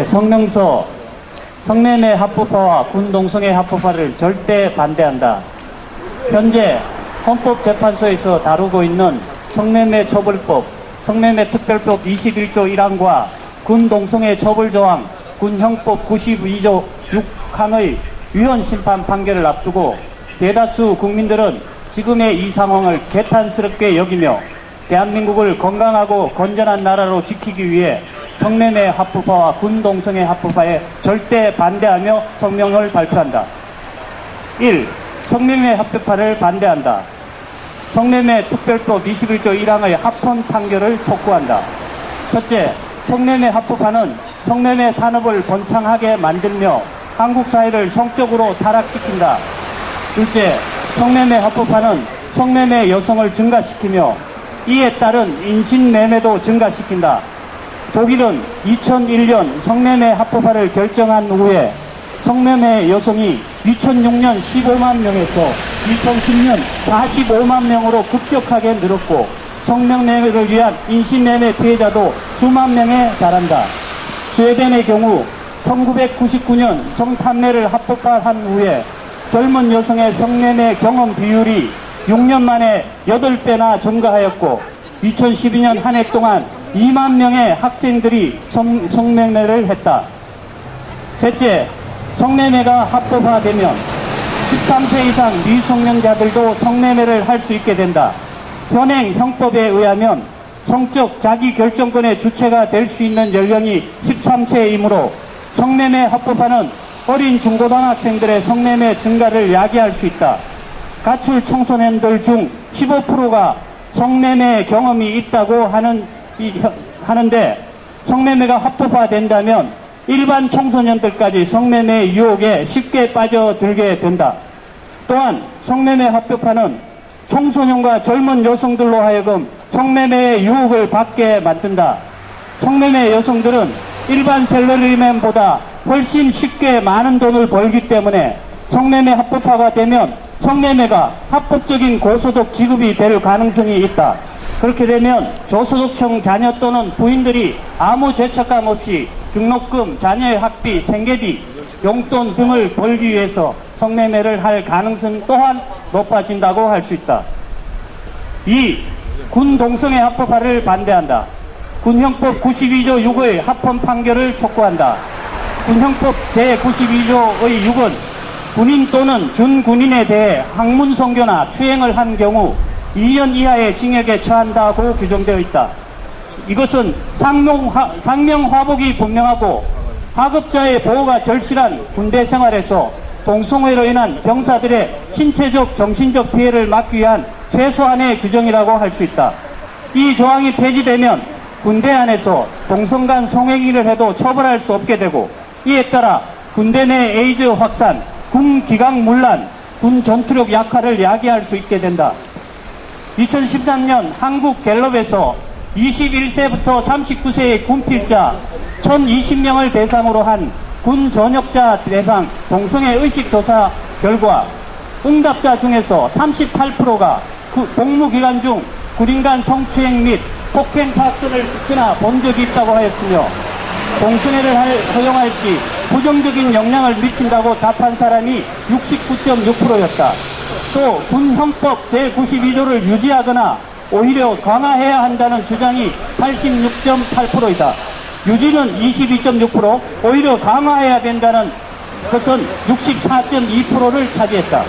성명서 성매매 합법화와 군동성애 합법화를 절대 반대한다. 현재 헌법재판소에서 다루고 있는 성매매 처벌법, 성매매 특별법 21조 1항과 군동성애 처벌조항, 군형법 92조 6항의 위헌 심판 판결을 앞두고 대다수 국민들은 지금의 이 상황을 개탄스럽게 여기며 대한민국을 건강하고 건전한 나라로 지키기 위해 성매매 합법화와 군동성애 합법화에 절대 반대하며 성명을 발표한다. 1. 성매매 합법화를 반대한다. 성매매 특별법 21조 1항의 합헌 판결을 촉구한다. 첫째, 성매매 합법화는 성매매 산업을 번창하게 만들며 한국 사회를 성적으로 타락시킨다. 둘째, 성매매 합법화는 성매매 여성을 증가시키며 이에 따른 인신매매도 증가시킨다. 독일은 2001년 성매매 합법화를 결정한 후에 성매매 여성이 2006년 15만 명에서 2010년 45만 명으로 급격하게 늘었고 성매매를 위한 인신매매 피해자도 수만 명에 달한다. 스웨덴의 경우 1999년 성판매를 합법화한 후에 젊은 여성의 성매매 경험 비율이 6년 만에 8배나 증가하였고 2012년 한 해 동안 2만 명의 학생들이 성매매를 했다. 셋째, 성매매가 합법화되면 13세 이상 미성년자들도 성매매를 할 수 있게 된다. 현행 형법에 의하면 성적 자기결정권의 주체가 될 수 있는 연령이 13세이므로 성매매 합법화는 어린 중고등학생들의 성매매 증가를 야기할 수 있다. 가출 청소년들 중 15%가 성매매 경험이 있다고 하는데 성매매가 합법화된다면 일반 청소년들까지 성매매 유혹에 쉽게 빠져들게 된다. 또한 성매매 합법화는 청소년과 젊은 여성들로 하여금 성매매의 유혹을 받게 만든다. 성매매 여성들은 일반 셀러리맨보다 훨씬 쉽게 많은 돈을 벌기 때문에 성매매 합법화가 되면 성매매가 합법적인 고소득 지급이 될 가능성이 있다. 그렇게 되면 저소득층 자녀 또는 부인들이 아무 죄책감 없이 등록금, 자녀의 학비, 생계비, 용돈 등을 벌기 위해서 성매매를 할 가능성 또한 높아진다고 할 수 있다. 2. 군동성애 합법화를 반대한다. 군형법 92조 6의 합헌 판결을 촉구한다. 군형법 제92조의 6은 군인 또는 준군인에 대해 학문성교나 추행을 한 경우 2년 이하의 징역에 처한다고 규정되어 있다. 이것은 상명화복이 분명하고 하급자의 보호가 절실한 군대 생활에서 동성애로 인한 병사들의 신체적, 정신적 피해를 막기 위한 최소한의 규정이라고 할 수 있다. 이 조항이 폐지되면 군대 안에서 동성 간 성행위를 해도 처벌할 수 없게 되고 이에 따라 군대 내 에이즈 확산, 군 기강 문란, 군 전투력 약화를 야기할 수 있게 된다. 2013년 한국 갤럽에서 21세부터 39세의 군필자 1020명을 대상으로 한 군 전역자 대상 동성애 의식 조사 결과 응답자 중에서 38%가 복무기간 중 군인 간 성추행 및 폭행 사건을 특히나 본 적이 있다고 하였으며 동성애를 허용할 시 부정적인 영향을 미친다고 답한 사람이 69.6%였다. 또 군형법 제92조를 유지하거나 오히려 강화해야 한다는 주장이 86.8%이다. 유지는 22.6%, 오히려 강화해야 된다는 것은 64.2%를 차지했다.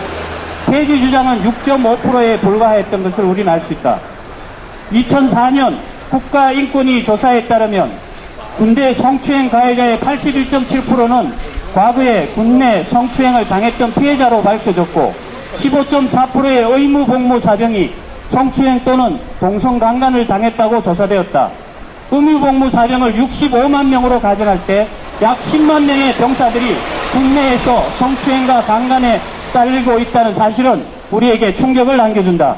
폐지 주장은 6.5%에 불과했던 것을 우리는 알 수 있다. 2004년 국가인권위 조사에 따르면 군대 성추행 가해자의 81.7%는 과거에 군내 성추행을 당했던 피해자로 밝혀졌고 15.4%의 의무복무 사병이 성추행 또는 동성강간을 당했다고 조사되었다. 의무복무 사병을 65만 명으로 가정할 때 약 10만 명의 병사들이 국내에서 성추행과 강간에 시달리고 있다는 사실은 우리에게 충격을 안겨준다.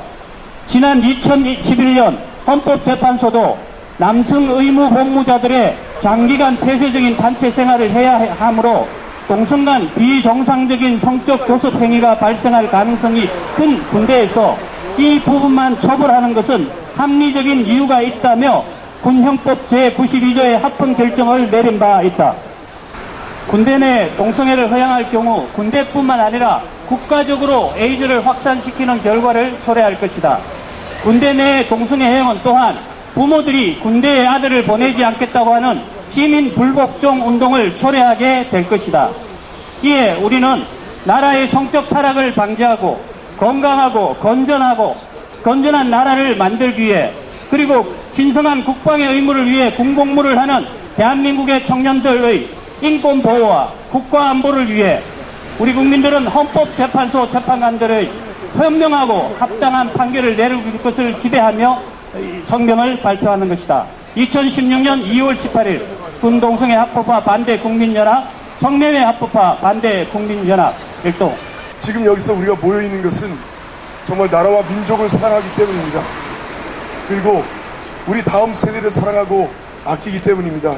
지난 2011년 헌법재판소도 남성 의무복무자들의 장기간 폐쇄적인 단체 생활을 해야 하므로 동성 간 비정상적인 성적 교섭 행위가 발생할 가능성이 큰 군대에서 이 부분만 처벌하는 것은 합리적인 이유가 있다며 군형법 제92조의 합헌 결정을 내린 바 있다. 군대 내 동성애를 허용할 경우 군대뿐만 아니라 국가적으로 에이즈를 확산시키는 결과를 초래할 것이다. 군대 내 동성애 허용은 또한 부모들이 군대에 아들을 보내지 않겠다고 하는 시민 불복종 운동을 초래하게 될 것이다. 이에 우리는 나라의 성적 타락을 방지하고 건강하고 건전한 나라를 만들기 위해, 그리고 신성한 국방의 의무를 위해 군복무를 하는 대한민국의 청년들의 인권 보호와 국가 안보를 위해 우리 국민들은 헌법재판소 재판관들의 현명하고 합당한 판결을 내릴 것을 기대하며 성명을 발표하는 것이다. 2016년 2월 18일 군동성애 합법화 반대 국민연합, 성매매 합법화 반대 국민연합 일동. 지금 여기서 우리가 모여있는 것은 정말 나라와 민족을 사랑하기 때문입니다. 그리고 우리 다음 세대를 사랑하고 아끼기 때문입니다.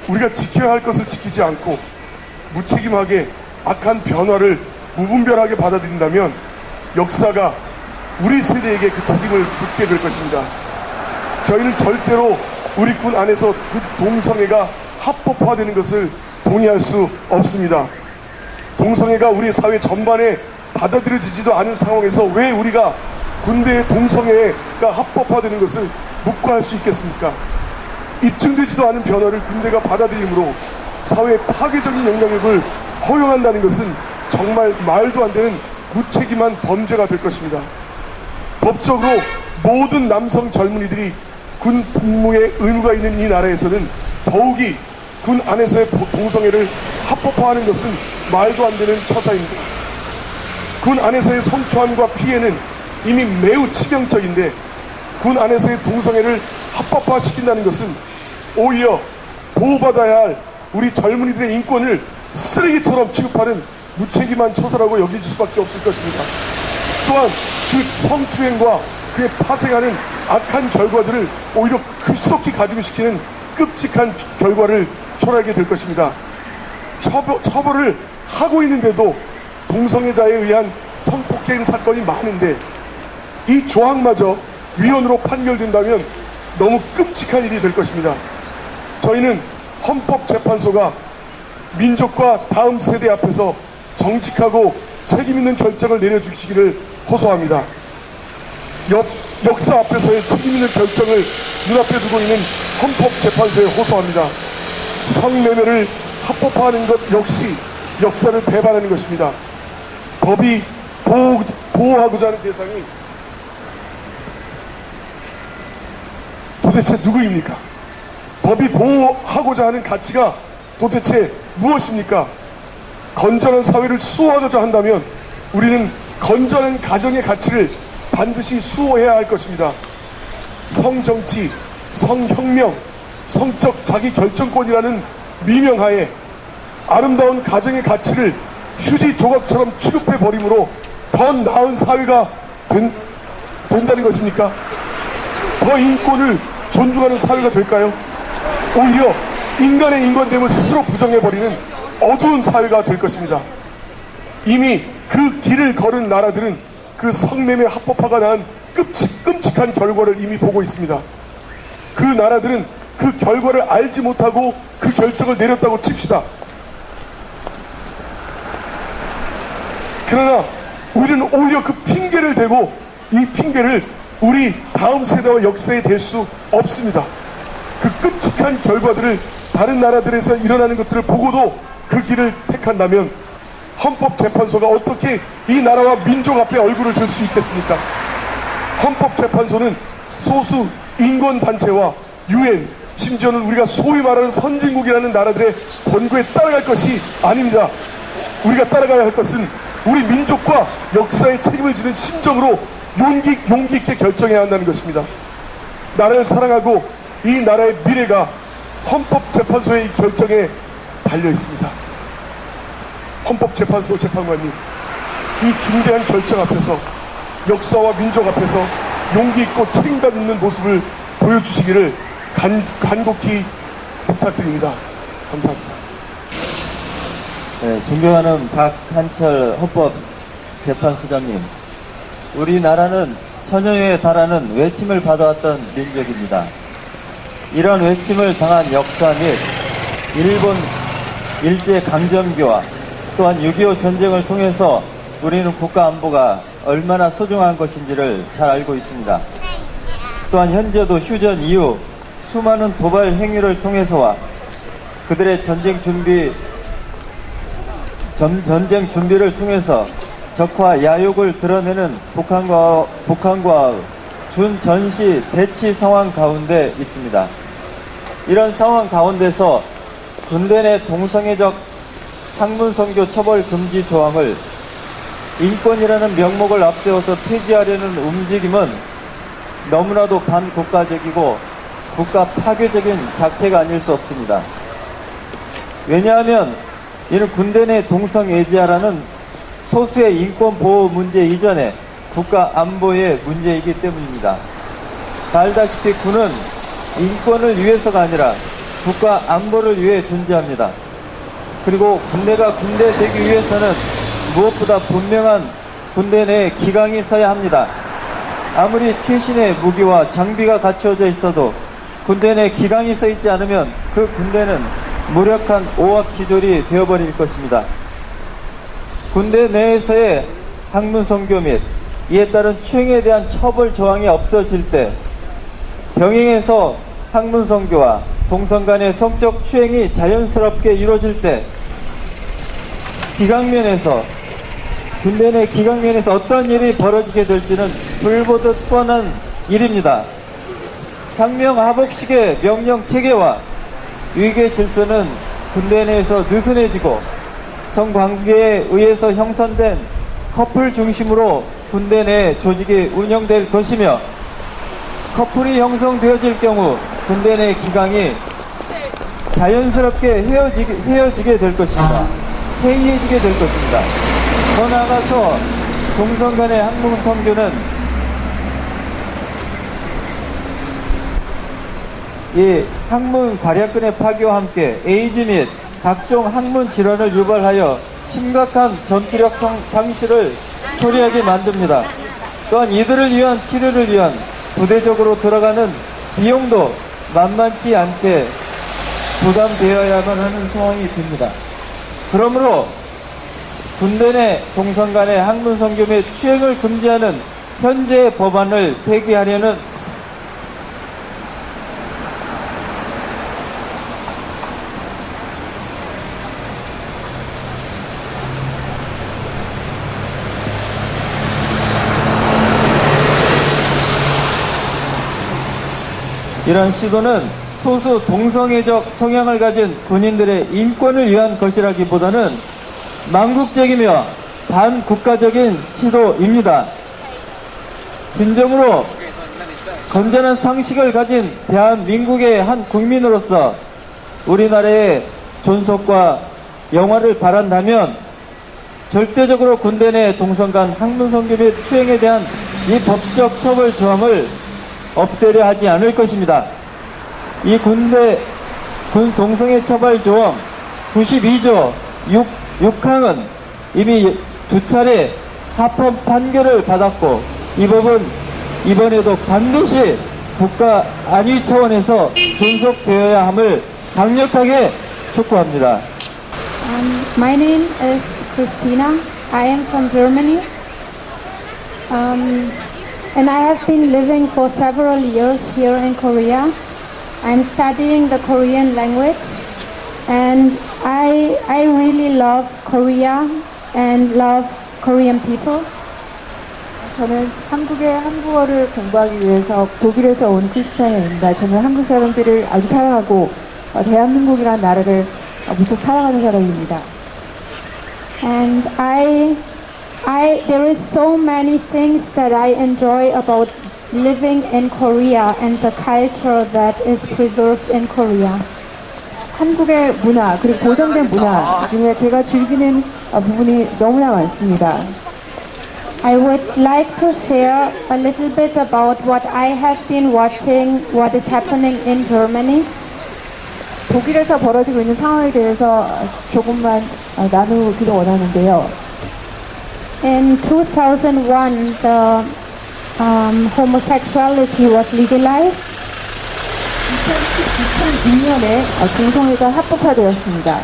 우리가 지켜야 할 것을 지키지 않고 무책임하게 악한 변화를 무분별하게 받아들인다면 역사가 우리 세대에게 그 책임을 묻게 될 것입니다. 저희는 절대로 우리 군 안에서 군 동성애가 합법화되는 것을 동의할 수 없습니다. 동성애가 우리 사회 전반에 받아들여지지도 않은 상황에서 왜 우리가 군대의 동성애가 합법화되는 것을 묵과할 수 있겠습니까? 입증되지도 않은 변화를 군대가 받아들임으로 사회에 파괴적인 영향력을 허용한다는 것은 정말 말도 안 되는 무책임한 범죄가 될 것입니다. 법적으로 모든 남성 젊은이들이 군 복무에 의무가 있는 이 나라에서는 더욱이 군 안에서의 동성애를 합법화하는 것은 말도 안 되는 처사입니다. 군 안에서의 성추함과 피해는 이미 매우 치명적인데 군 안에서의 동성애를 합법화시킨다는 것은 오히려 보호받아야 할 우리 젊은이들의 인권을 쓰레기처럼 취급하는 무책임한 처사라고 여겨질 수밖에 없을 것입니다. 또한 그 성추행과 그에 파생하는 악한 결과들을 오히려 급속히 가중시키는 끔찍한 결과를 초래하게 될 것입니다. 처벌을 하고 있는데도 동성애자에 의한 성폭행 사건이 많은데 이 조항마저 위헌으로 판결된다면 너무 끔찍한 일이 될 것입니다. 저희는 헌법재판소가 민족과 다음 세대 앞에서 정직하고 책임있는 결정을 내려주시기를 호소합니다. 역사 앞에서의 책임있는 결정을 눈앞에 두고 있는 헌법재판소에 호소합니다. 성매매를 합법화하는 것 역시 역사를 배반하는 것입니다. 법이 보호하고자 하는 대상이 도대체 누구입니까? 법이 보호하고자 하는 가치가 도대체 무엇입니까? 건전한 사회를 수호하고자 한다면 우리는 건전한 가정의 가치를 반드시 수호해야 할 것입니다. 성정치, 성혁명, 성적 자기결정권이라는 미명하에 아름다운 가정의 가치를 휴지 조각처럼 취급해버림으로 더 나은 사회가 된다는 것입니까? 더 인권을 존중하는 사회가 될까요? 오히려 인간의 인권됨을 스스로 부정해버리는 어두운 사회가 될 것입니다. 이미 그 길을 걸은 나라들은 그 성매매 합법화가 낳은 끔찍한 결과를 이미 보고 있습니다. 그 나라들은 그 결과를 알지 못하고 그 결정을 내렸다고 칩시다. 그러나 우리는 오히려 그 핑계를 대고 이 핑계를 우리 다음 세대와 역사에 댈 수 없습니다. 그 끔찍한 결과들을 다른 나라들에서 일어나는 것들을 보고도 그 길을 택한다면 헌법재판소가 어떻게 이 나라와 민족 앞에 얼굴을 들 수 있겠습니까? 헌법재판소는 소수 인권단체와 UN, 심지어는 우리가 소위 말하는 선진국이라는 나라들의 권고에 따라갈 것이 아닙니다. 우리가 따라가야 할 것은 우리 민족과 역사에 책임을 지는 심정으로 용기 있게 결정해야 한다는 것입니다. 나라를 사랑하고 이 나라의 미래가 헌법재판소의 이 결정에 달려 있습니다. 헌법재판소 재판관님, 이 중대한 결정 앞에서 역사와 민족 앞에서 용기 있고 책임감 있는 모습을 보여주시기를 간곡히 부탁드립니다. 감사합니다. 네, 존경하는 박한철 헌법재판소장님, 우리나라는 천여에 달하는 외침을 받아왔던 민족입니다. 이런 외침을 당한 역사 및 일본 일제 강점기와 또한 6.25 전쟁을 통해서 우리는 국가 안보가 얼마나 소중한 것인지를 잘 알고 있습니다. 또한 현재도 휴전 이후 수많은 도발 행위를 통해서와 그들의 전쟁 준비를 통해서 적화 야욕을 드러내는 북한과 준전시 대치 상황 가운데 있습니다. 이런 상황 가운데서 군대 내 동성애적 학문성교 처벌 금지 조항을 인권이라는 명목을 앞세워서 폐지하려는 움직임은 너무나도 반국가적이고 국가 파괴적인 작태가 아닐 수 없습니다. 왜냐하면 이는 군대 내 동성애자라는 소수의 인권 보호 문제 이전에 국가 안보의 문제이기 때문입니다. 다 알다시피 군은 인권을 위해서가 아니라 국가 안보를 위해 존재합니다. 그리고 군대가 군대 되기 위해서는 무엇보다 분명한 군대 내에 기강이 서야 합니다. 아무리 최신의 무기와 장비가 갖추어져 있어도 군대 내에 기강이 서 있지 않으면 그 군대는 무력한 오합지졸이 되어버릴 것입니다. 군대 내에서의 학문성교 및 이에 따른 추행에 대한 처벌 조항이 없어질 때 병행해서 학문성교와 동성 간의 성적 추행이 자연스럽게 이루어질 때 기강면에서 군대 내 기강면에서 어떤 일이 벌어지게 될지는 불보듯 뻔한 일입니다. 상명하복식의 명령 체계와 위계 질서는 군대 내에서 느슨해지고 성관계에 의해서 형성된 커플 중심으로 군대 내 조직이 운영될 것이며 커플이 형성되어질 경우 군대 내 기강이 자연스럽게 헤어지게 될 것입니다. 해이해지게 될 것입니다. 더 나아가서 동성 간의 학문성교는 이 학문 과략근의 파괴와 함께 에이즈 및 각종 학문 질환을 유발하여 심각한 전투력 상실을 초래하게 만듭니다. 또한 이들을 위한 치료를 위한 부대적으로 들어가는 비용도 만만치 않게 부담되어야만 하는 상황이 됩니다. 그러므로 군대 내 동성 간의 학문성교 및 추행을 금지하는 현재의 법안을 폐기하려는 이런 시도는 소수 동성애적 성향을 가진 군인들의 인권을 위한 것이라기보다는 망국적이며 반국가적인 시도입니다. 진정으로 건전한 상식을 가진 대한민국의 한 국민으로서 우리나라의 존속과 영화를 바란다면 절대적으로 군대 내 동성 간 학문성교 및 추행에 대한 이 법적 처벌 조항을 없애려 하지 않을 것입니다. 이 군 동성애 처벌 조항 92조 6항은 이미 2차례 합헌 판결을 받았고 이 법은 이번에도 반드시 국가 안위 차원에서 존속되어야 함을 강력하게 촉구합니다. My name is Christina. I am from Germany. And I have been living for several years here in Korea. I'm studying the Korean language, and I really love Korea and love Korean people. 저는 한국의 한국어를 공부하기 위해서 독일에서 온 크리스티아입니다. 저는 한국 사람들을 아주 사랑하고 대한민국이라는 나라를 무척 사랑하는 사람입니다. And there is so many things that I enjoy about living in Korea and the culture that is preserved in Korea. 한국의 문화 그리고 보존된 문화 중에 제가 즐기는 부분이 너무나 많습니다. I would like to share a little bit about what I have been watching, what is happening in Germany. 독일에서 벌어지고 있는 상황에 대해서 조금만 나누기를 원하는데요. In 2001, the homosexuality was legalized. 2002년에 동성애가 합법화되었습니다.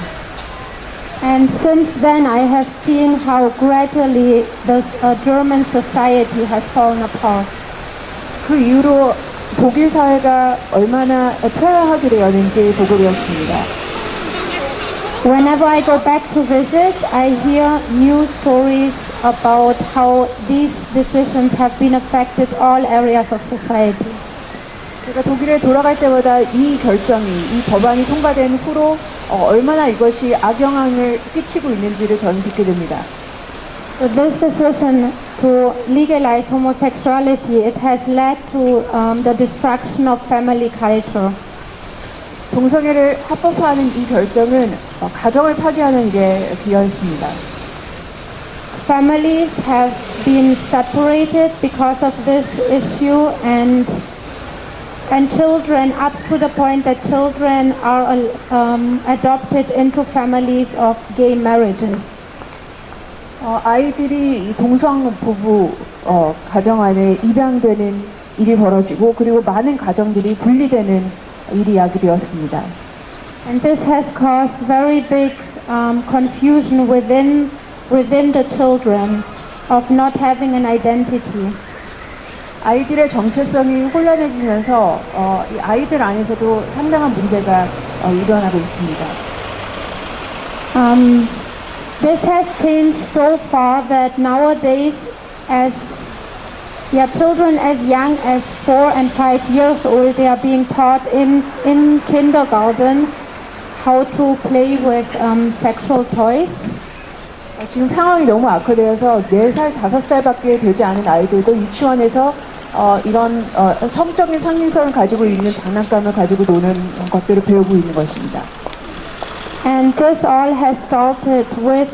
And since then, I have seen how gradually the German society has fallen apart. 그 이후로 독일 사회가 얼마나 퇴화하게 되었는지 보게 되었습니다. Whenever I go back to visit, I hear news stories about how these decisions have been affected all areas of society. 제가 독일에 돌아갈 때마다 이 결정이, 이 법안이 통과된 후로 얼마나 이것이 악영향을 끼치고 있는지를 저는 듣게 됩니다. So this decision to legalize homosexuality, it has led to the destruction of family culture. 동성애를 합법화하는 이 결정은 가정을 파괴하는 일에 기여했습니다. Families have been separated because of this issue, and children, up to the point that children are adopted into families of gay marriages. 아이들이 이 동성 부부 가정 안에 입양되는 일이 벌어지고 그리고 많은 가정들이 분리되는 일이 야기되었습니다. And this has caused very big confusion within the children of not having an identity. 아이들의 정체성이 혼란해지면서 이 아이들 안에서도 상당한 문제가 일어나고 있습니다. This has changed so far that nowadays, children as young as 4 and 5 years old, they are being taught in kindergarten how to play with sexual toys. 지금 상황이 너무 악화되어서 4살, 5살밖에 되지 않은 아이들도 유치원에서 이런 성적인 상징성을 가지고 있는 장난감을 가지고 노는 것들을 배우고 있는 것입니다. And this all has started with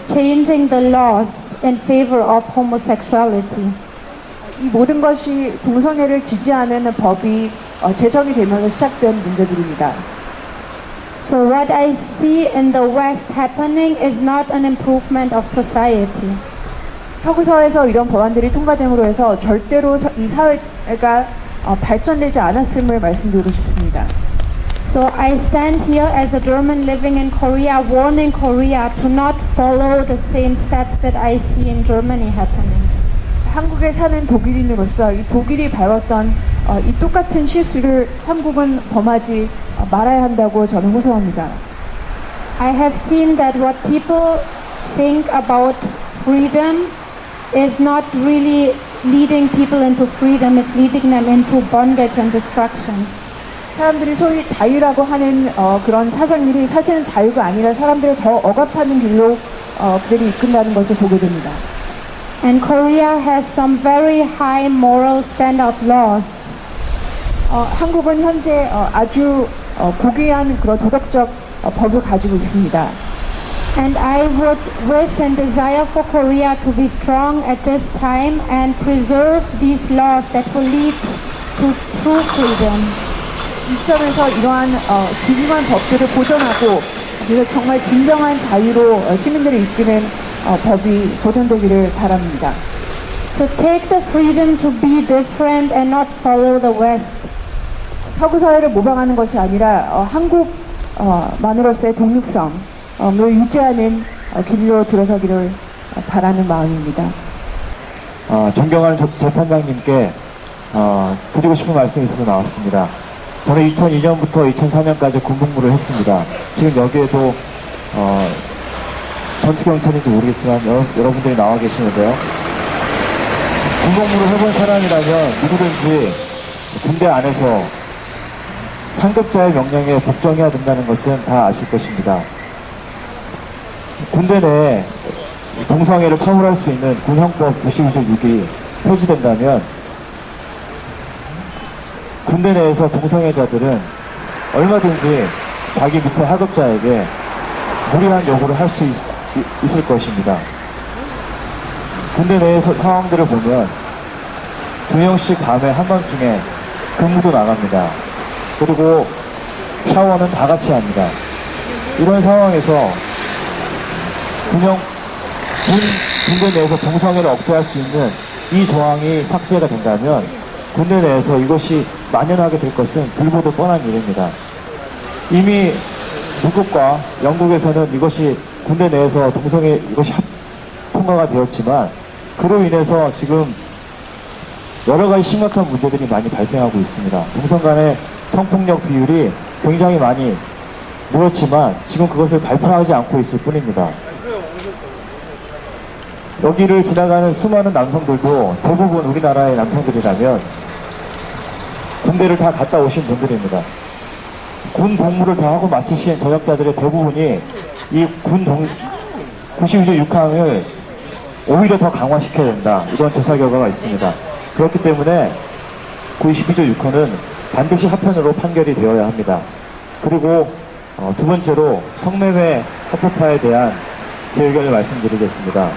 changing the laws in favor of homosexuality. 이 모든 것이 동성애를 지지하는 법이 제정이 되면서 시작된 문제들입니다. So what I see in the West happening is not an improvement of society. 서구사회에서 이런 법안들이 통과됨으로 해서 절대로 이 사회가 발전되지 않았음을 말씀드리고 싶습니다. So I stand here as a German living in Korea, warning Korea to not follow the same steps that I see in Germany happening. 한국에 사는 독일인으로서 이 독일이 밟았던 이 똑같은 실수를 한국은 범하지 말아야 한다고 저는 호소합니다. I have seen that what people think about freedom is not really leading people into freedom, it's leading them into bondage and destruction. 사람들이 소위 자유라고 하는 그런 사상들이 사실은 자유가 아니라 사람들을 더 억압하는 길로 그들이 이끈다는 것을 보게 됩니다. And Korea has some very high moral standard laws. 한국은 현재 아주 고귀한 그런 도덕적 법을 가지고 있습니다. And I would wish and desire for Korea to be strong at this time and preserve these laws that will lead to true freedom. 이 시점에서 이러한 귀중한 법들을 보존하고 그래서 정말 진정한 자유로 시민들을 이끄는 법이 보존되기를 바랍니다. So take the freedom to be different and not follow the West. 서구 사회를 모방하는 것이 아니라 한국만으로서의 독립성을 유지하는 길로 들어서기를 바라는 마음입니다. 존경하는 재판장님께 드리고 싶은 말씀이 있어서 나왔습니다. 저는 2002년부터 2004년까지 군복무를 했습니다. 지금 여기에도 전투경찰인지 모르겠지만 여러분들이 나와 계시는데요. 군복무를 해본 사람이라면 누구든지 군대 안에서 상급자의 명령에 복종해야 된다는 것은 다 아실 것입니다. 군대 내에 동성애를 처벌할 수 있는 군형법 92조 6이 폐지된다면 군대 내에서 동성애자들은 얼마든지 자기 밑에 하급자에게 무리한 요구를 할 수 있을 것입니다. 군대 내에서 상황들을 보면 2명씩 밤에 한밤중에 근무도 나갑니다. 그리고 샤워는 다 같이 합니다. 이런 상황에서 군형 군대 내에서 동성애를 억제할 수 있는 이 조항이 삭제가 된다면 군대 내에서 이것이 만연하게 될 것은 불보듯 뻔한 일입니다. 이미 미국과 영국에서는 이것이 군대 내에서 동성애 이것이 통과가 되었지만 그로 인해서 지금 여러 가지 심각한 문제들이 많이 발생하고 있습니다. 동성 간의 성폭력 비율이 굉장히 많이 늘었지만 지금 그것을 발표하지 않고 있을 뿐입니다. 여기를 지나가는 수많은 남성들도 대부분 우리나라의 남성들이라면 군대를 다 갔다 오신 분들입니다. 군 복무를 다 하고 마치신 전역자들의 대부분이 이 군 92조 6항을 오히려 더 강화시켜야 된다. 이런 조사 결과가 있습니다. 그렇기 때문에 92조 6호는 반드시 합헌으로 판결이 되어야 합니다. 그리고 두 번째로 성매매 합법화에 대한 제 의견을 말씀드리겠습니다.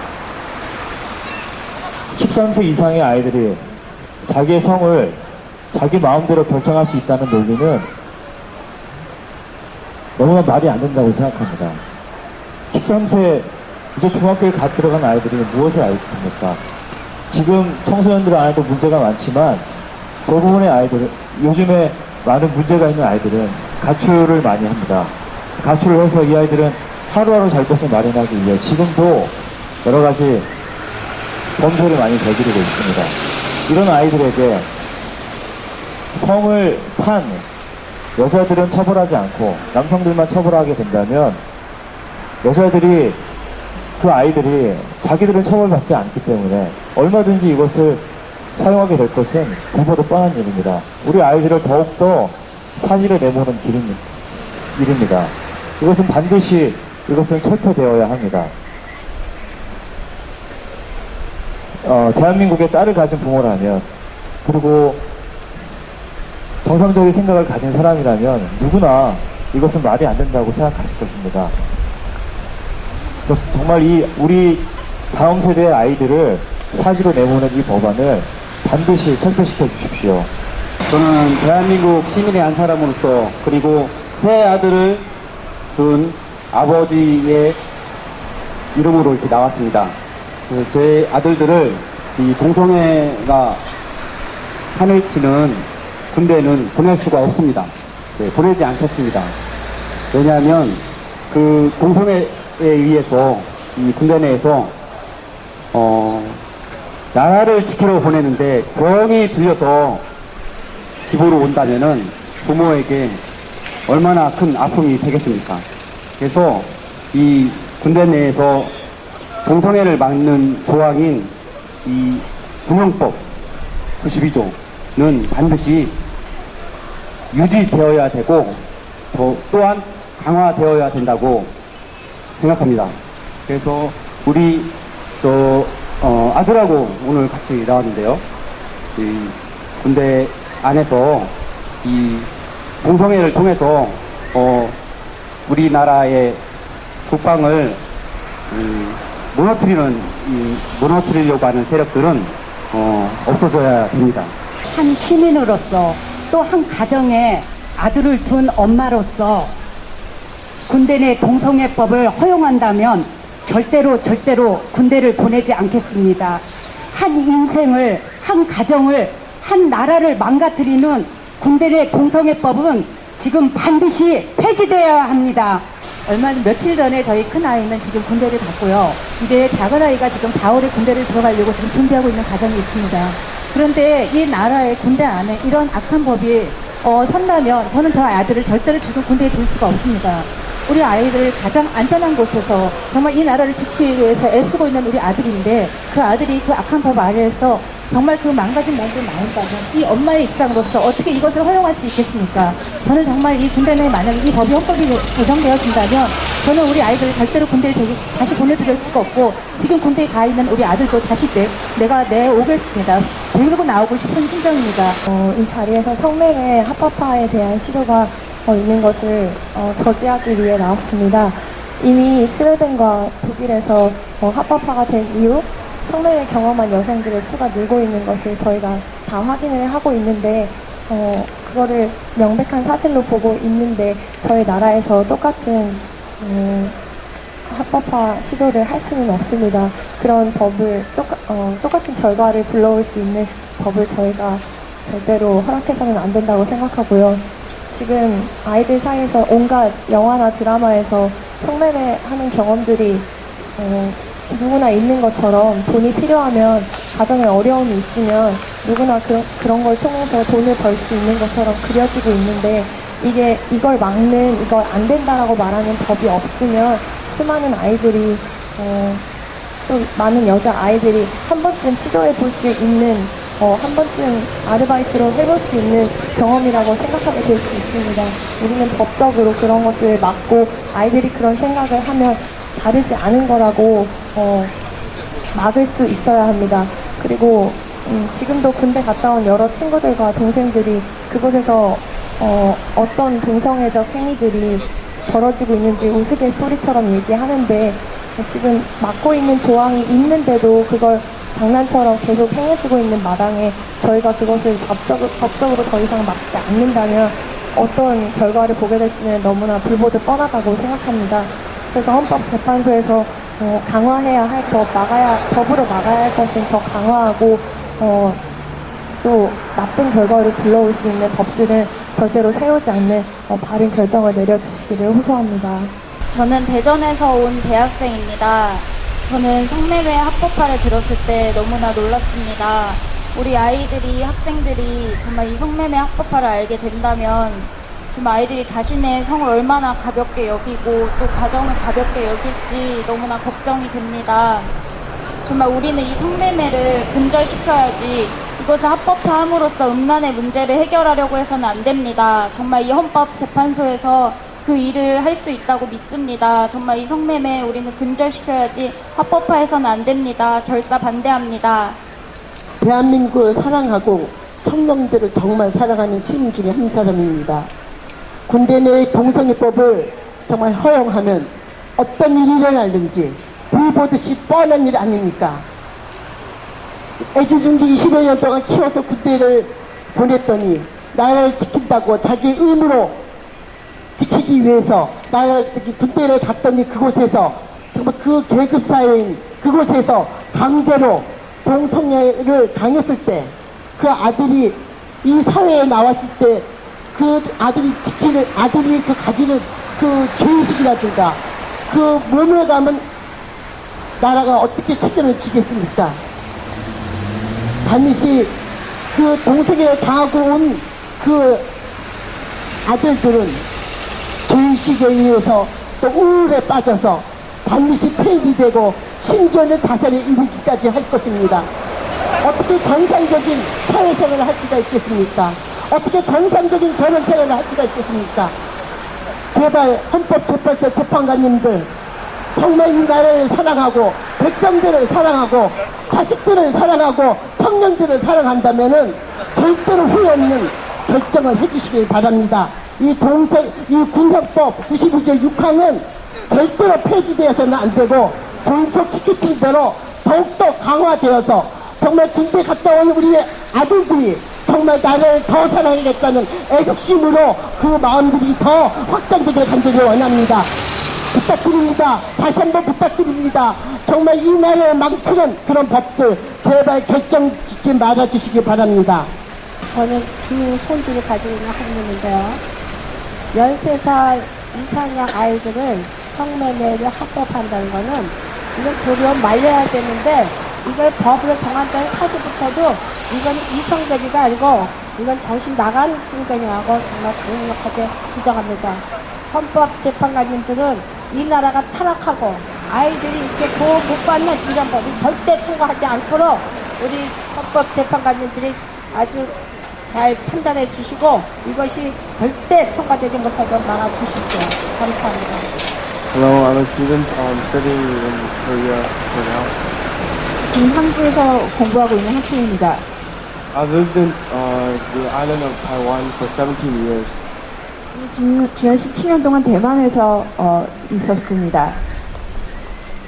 13세 이상의 아이들이 자기의 성을 자기 마음대로 결정할 수 있다는 논리는 너무나 말이 안 된다고 생각합니다. 13세 이제 중학교에 갓 들어간 아이들이 무엇을 알고 있습니까? 지금 청소년들 안에도 문제가 많지만 대부분의 아이들, 요즘에 많은 문제가 있는 아이들은 가출을 많이 합니다. 가출을 해서 이 아이들은 하루하루 잘 것을 마련하기 위해 지금도 여러 가지 범죄를 많이 저지르고 있습니다. 이런 아이들에게 성을 탄 여자들은 처벌하지 않고 남성들만 처벌하게 된다면 여자들이 그 아이들이 자기들은 처벌받지 않기 때문에 얼마든지 이것을 사용하게 될 것은 불보듯 뻔한 일입니다. 우리 아이들을 더욱더 사지를 내모는 일입니다. 이것은 반드시 이것은 철폐되어야 합니다. 대한민국에 딸을 가진 부모라면 그리고 정상적인 생각을 가진 사람이라면 누구나 이것은 말이 안 된다고 생각하실 것입니다. 정말 우리 다음 세대의 아이들을 사지로 내모는 이 법안을 반드시 철폐시켜 주십시오. 저는 대한민국 시민의 한 사람으로서 그리고 세 아들을 둔 아버지의 이름으로 이렇게 나왔습니다. 제 아들들을 이 동성애가 판을 치는 군대는 보낼 수가 없습니다. 네, 보내지 않겠습니다. 왜냐하면 그 동성애에 의해서 이 군대 내에서 나라를 지키러 보내는데 병이 들려서 집으로 온다면은 부모에게 얼마나 큰 아픔이 되겠습니까? 그래서 이 군대 내에서 동성애를 막는 조항인 이 군형법 92조는 반드시 유지되어야 되고 또한 강화되어야 된다고 생각합니다. 그래서 우리 아들하고 오늘 같이 나왔는데요. 이 군대 안에서 이 동성애를 통해서 우리나라의 국방을 무너뜨리려고 하는 세력들은 없어져야 됩니다. 한 시민으로서 또 한 가정에 아들을 둔 엄마로서 군대 내 동성애법을 허용한다면 절대로 군대를 보내지 않겠습니다. 한 인생을, 한 가정을, 한 나라를 망가뜨리는 군대 내 동성애법은 지금 반드시 폐지되어야 합니다. 며칠 전에 저희 큰 아이는 지금 군대를 갔고요. 이제 작은 아이가 지금 4월에 군대를 들어가려고 지금 준비하고 있는 가정이 있습니다. 그런데 이 나라의 군대 안에 이런 악한 법이 선다면 저는 저 아들을 절대로 지금 군대에 둘 수가 없습니다. 우리 아이들을 가장 안전한 곳에서 정말 이 나라를 지키기 위해서 애쓰고 있는 우리 아들인데 그 아들이 그 악한 법 아래에서 정말 그 망가진 몸을 낳는다면 이 엄마의 입장으로서 어떻게 이것을 허용할 수 있겠습니까? 저는 정말 이 군대 내에 만약에 이 법이 헌법이 개정되어진다면 저는 우리 아이들을 절대로 군대에 다시 보내드릴 수가 없고 지금 군대에 가 있는 우리 아들도 다시 내가 내오겠습니다. 데리고 나오고 싶은 심정입니다. 이 자리에서 성매매 합법화에 대한 시도가 있는 것을 저지하기 위해 나왔습니다. 이미 스웨덴과 독일에서 합법화가 된 이후 성매매 경험한 여성들의 수가 늘고 있는 것을 저희가 다 확인을 하고 있는데 그거를 명백한 사실로 보고 있는데 저희 나라에서 똑같은 합법화 시도를 할 수는 없습니다. 그런 법을 똑같은 결과를 불러올 수 있는 법을 저희가 절대로 허락해서는 안 된다고 생각하고요. 지금 아이들 사이에서 온갖 영화나 드라마에서 성매매하는 경험들이 누구나 있는 것처럼 돈이 필요하면 가정에 어려움이 있으면 누구나 그런 걸 통해서 돈을 벌 수 있는 것처럼 그려지고 있는데 이걸 막는 이걸 안 된다라고 말하는 법이 없으면 수많은 아이들이 또 많은 여자 아이들이 한 번쯤 시도해 볼 수 있는 한 번쯤 아르바이트로 해볼 수 있는 경험이라고 생각하게 될 수 있습니다. 우리는 법적으로 그런 것들을 막고 아이들이 그런 생각을 하면 다르지 않은 거라고 막을 수 있어야 합니다. 그리고 지금도 군대 갔다 온 여러 친구들과 동생들이 그곳에서 어떤 동성애적 행위들이 벌어지고 있는지 우스갯소리처럼 얘기하는데 지금 막고 있는 조항이 있는데도 그걸 장난처럼 계속 행해지고 있는 마당에 저희가 그것을 법적으로 더 이상 막지 않는다면 어떤 결과를 보게 될지는 너무나 불보듯 뻔하다고 생각합니다. 그래서 헌법재판소에서 강화해야 할 법으로 막아야 할 것은 더 강화하고 또 나쁜 결과를 불러올 수 있는 법들은 절대로 세우지 않는 바른 결정을 내려주시기를 호소합니다. 저는 대전에서 온 대학생입니다. 저는 성매매 합법화를 들었을 때 너무나 놀랐습니다. 우리 아이들이, 학생들이 정말 이 성매매 합법화를 알게 된다면 정말 아이들이 자신의 성을 얼마나 가볍게 여기고 또 가정을 가볍게 여길지 너무나 걱정이 됩니다. 정말 우리는 이 성매매를 근절시켜야지 이것을 합법화함으로써 음란의 문제를 해결하려고 해서는 안 됩니다. 정말 이 헌법재판소에서 그 일을 할 수 있다고 믿습니다. 정말 이 성매매 우리는 근절시켜야지 합법화해서는 안 됩니다. 결사 반대합니다. 대한민국을 사랑하고 청년들을 정말 사랑하는 시민 중에 한 사람입니다. 군대 내 동성애법을 정말 허용하면 어떤 일이 일어날는지 불 보듯이 뻔한 일 아닙니까? 애지중지 20여 년 동안 키워서 군대를 보냈더니 나라를 지킨다고 자기 의무로 지키기 위해서 군대를 갔더니 그곳에서 정말 그 계급사회인 그곳에서 강제로 동성애를 당했을 때 그 아들이 이 사회에 나왔을 때 그 아들이 그 가지는 그 죄의식이라든가 그 몸에 가면 나라가 어떻게 책임을 지겠습니까? 반드시 그 동성애를 당하고 온 그 아들들은 죄의식에 의해서 또 우울에 빠져서 반드시 폐기되고 심지어는 자살에 이르기까지 할 것입니다. 어떻게 정상적인 사회생활을 할 수가 있겠습니까? 어떻게 정상적인 결혼생활을 할 수가 있겠습니까? 제발 헌법재판소 재판관님들 정말 이 나라를 사랑하고 백성들을 사랑하고 자식들을 사랑하고 청년들을 사랑한다면은 절대로 후회 없는 결정을 해주시길 바랍니다. 이 군형법 92조 6항은 절대로 폐지되어서는 안 되고 존속시킬 대로 더욱더 강화되어서 정말 군대 갔다 온 우리 아들들이 정말 나를 더 사랑하겠다는 애국심으로 그 마음들이 더 확장되길 간절히 원합니다. 부탁드립니다. 다시 한번 부탁드립니다. 정말 이 나라를 망치는 그런 법들 제발 결정 짓지 말아주시기 바랍니다. 저는 두 손주를 가지고 있는 할머니인데요. 13살 이상의 아이들을 성매매를 합법한다는 거는 이건 도리어 말려야 되는데 이걸 법으로 정한다는 사실부터도 이건 이성적이가 아니고 이건 정신 나간 행동이라고 정말 강력하게 주장합니다. 헌법재판관님들은 이 나라가 타락하고 아이들이 이렇게 보호 못 받는 이런 법이 절대 통과하지 않도록 우리 헌법재판관님들이 아주 잘 판단해 주시고 이것이 절대 통과되지 못하도록 막아주십시오. 감사합니다. Hello, I'm a student studying in Korea for now. 지금 한국에서 공부하고 있는 학생입니다. I've lived in the island of Taiwan for 17 years. 지난 17년 동안 대만에서 있었습니다.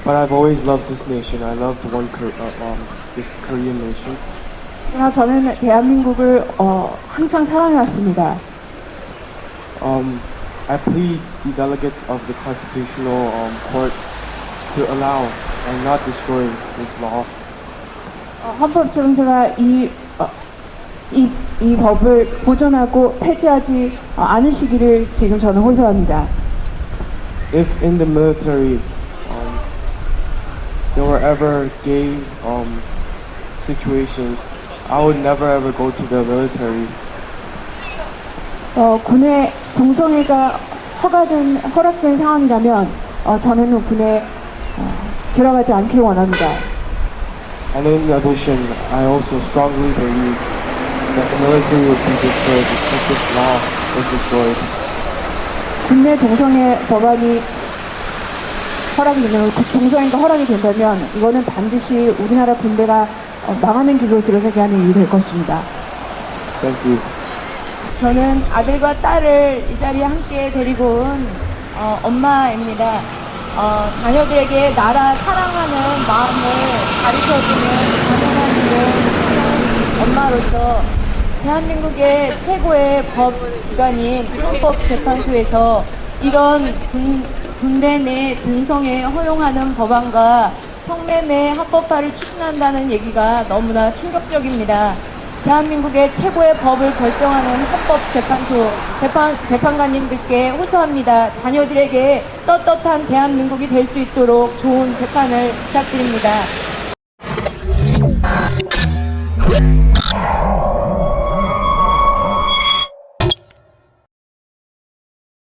But I've always loved this nation. I loved this Korean nation. 그러나 저는 대한민국을 항상 사랑해왔습니다. I plead the delegates of the Constitutional Court to allow and not destroy this law. 헌법재판소가 이 법을 보존하고 폐지하지 않으시기를 지금 저는 호소합니다. If in the military there were ever gay situations, I would never ever go to the military. 군의 동성애가 허락된 상황이라면 저는 군에 들어가지 않기를 원합니다. And in addition, I also strongly believe that the military would be destroyed if this law was destroyed. 군내 동성애 법안이 허락이 되면, 동성애가 허락이 된다면 이거는 반드시 우리나라 군대가 망하는 길로 들어서게 하는 일이 될 것입니다. Thank you. 저는 아들과 딸을 이 자리에 함께 데리고 온 엄마입니다. 자녀들에게 나라 사랑하는 마음을 가르쳐주는 당연한 일을 하는 엄마로서 대한민국의 최고의 법 기관인 헌법재판소에서 이런 군대 내 동성애 허용하는 법안과 성매매 합법화를 추진한다는 얘기가 너무나 충격적입니다. 대한민국의 최고의 법을 결정하는 헌법재판소 재판관님들께 호소합니다. 자녀들에게 떳떳한 대한민국이 될 수 있도록 좋은 재판을 부탁드립니다.